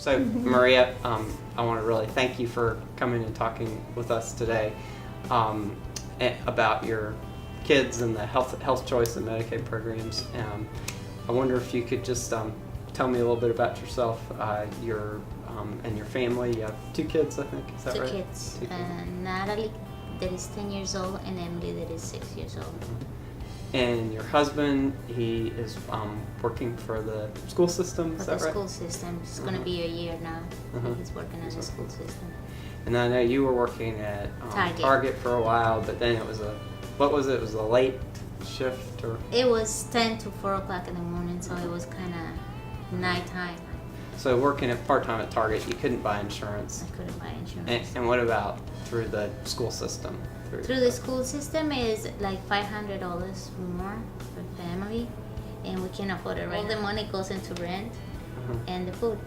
So, Maria, I want to really thank you for coming and talking with us today about your kids and the health choice and Medicaid programs. I wonder if you could just tell me a little bit about yourself, and your family. You have 2 kids, I think. Is that right? 2 kids. Natalie, that is 10 years old, and Emily, that is 6 years old. And your husband, he is working for the school system, is that right? For the school system. It's going to be a year now. He's working in the school system. And I know you were working at Target for a while, but then it was what was it? It was a late shift? Or It was 10 to 4 o'clock in the morning, so it was kind of nighttime. So working at part-time at Target, you couldn't buy insurance. I couldn't buy insurance. And what about through the school system? Through the school system is like $500 more per family, and we can afford it. All the money goes into rent and the food.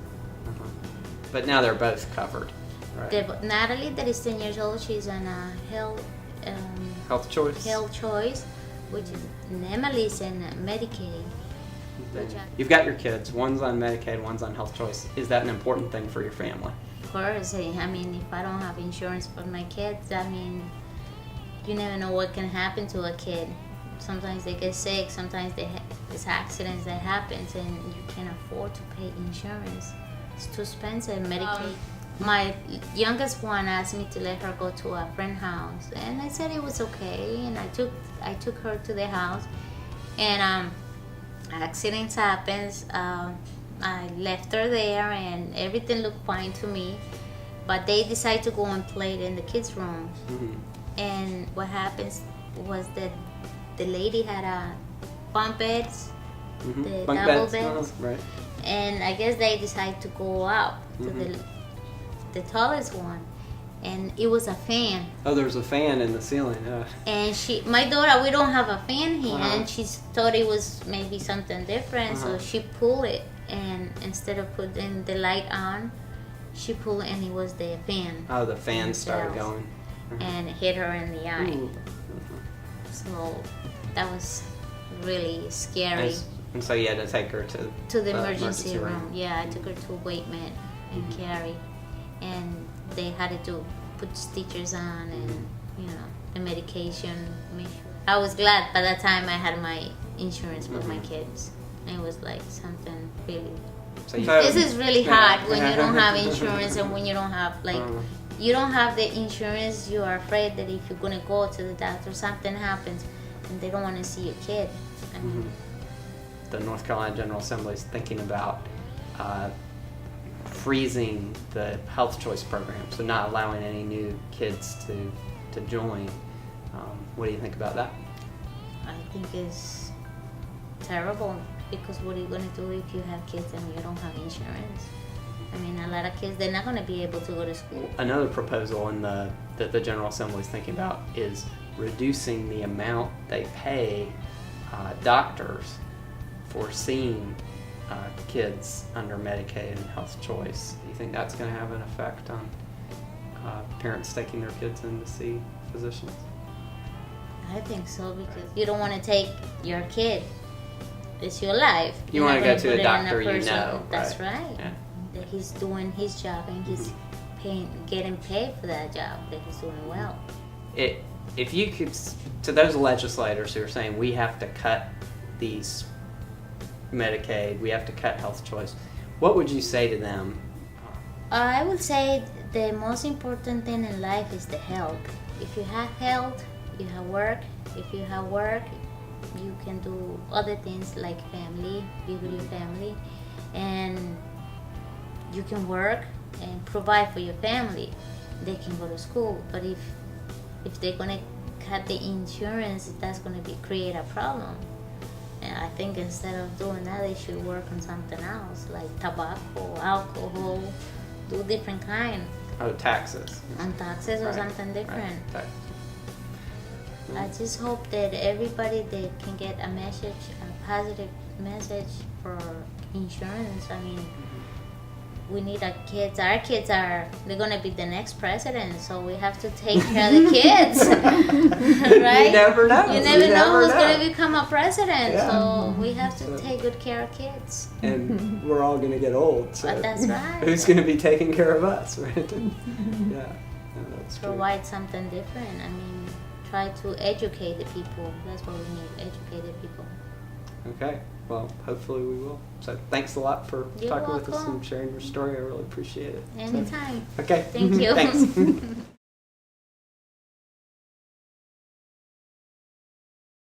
But now they're both covered, right? Natalie, that is 10 years old, she's on a health choice, which is, and Emily's in Medicaid. You've got your kids. One's on Medicaid, one's on health choice. Is that an important thing for your family? Of course. I mean, if I don't have insurance for my kids, I mean, you never know what can happen to a kid. Sometimes they get sick, sometimes there's accidents that happens, and you can't afford to pay insurance. It's too expensive. Medicaid. My youngest one asked me to let her go to a friend's house, and I said it was okay, and I took her to the house, and accidents happens. I left her there, and everything looked fine to me, but they decided to go and play in the kids' room. And what happens was that the lady had bunk beds, the Bunk double beds, beds, right? and I guess they decided to go up to the tallest one, and it was a fan. Oh, there's a fan in the ceiling. And my daughter, we don't have a fan here, and she thought it was maybe something different, so she pulled it, and instead of putting the light on, she pulled it, and it was the fan. Oh, the fan started going. And hit her in the eye. So that was really scary. And so you had to take her to the emergency room. Yeah, I took her to Waitman in Cary, and they had to put stitches on and the medication. I was glad by that time I had my insurance for my kids. It was like something really. This is really hard when you don't have insurance, and when you don't have you don't have the insurance. You are afraid that if you're gonna go to the doctor, something happens, and they don't want to see your kid. I mean, the North Carolina General Assembly is thinking about freezing the health choice program, so not allowing any new kids to join. What do you think about that? I think it's terrible, because what are you going to do if you have kids and you don't have insurance? I mean, a lot of kids, they're not going to be able to go to school. Another proposal that the General Assembly is thinking about is reducing the amount they pay doctors for seeing kids under Medicaid and health choice. Do you think that's going to have an effect on parents taking their kids in to see physicians? I think so, because you don't want to take your kid. It's your life. You want to go to a doctor you know. That's right. Yeah. That he's doing his job, and he's getting paid for that job, that he's doing well. If you could, to those legislators who are saying we have to cut these Medicaid, we have to cut health choice, what would you say to them? I would say the most important thing in life is the health. If you have health, you have work. If you have work, you can do other things like family, be with your family, and you can work and provide for your family. They can go to school, but if they're gonna cut the insurance, that's gonna create a problem. And I think instead of doing that, they should work on something else, like tobacco, alcohol, do different kind. Oh, taxes. On taxes or something different. Right. I just hope that everybody they can get a message, a positive message for insurance. I mean, we need our kids. Our kids they're gonna be the next president, so we have to take care of the kids, right? You never know. You never know who's gonna become a president, Yeah. so we have to take good care of kids. And we're all gonna get old, so But that's right. who's gonna be taking care of us, right? Yeah, no, that's true. Provide something different. I mean, try to educate the people. That's what we need, educated people. Okay, well, hopefully we will. So thanks a lot for You're talking with us welcome. and sharing your story. I really appreciate it. Anytime. So, okay. Thank you. Thanks.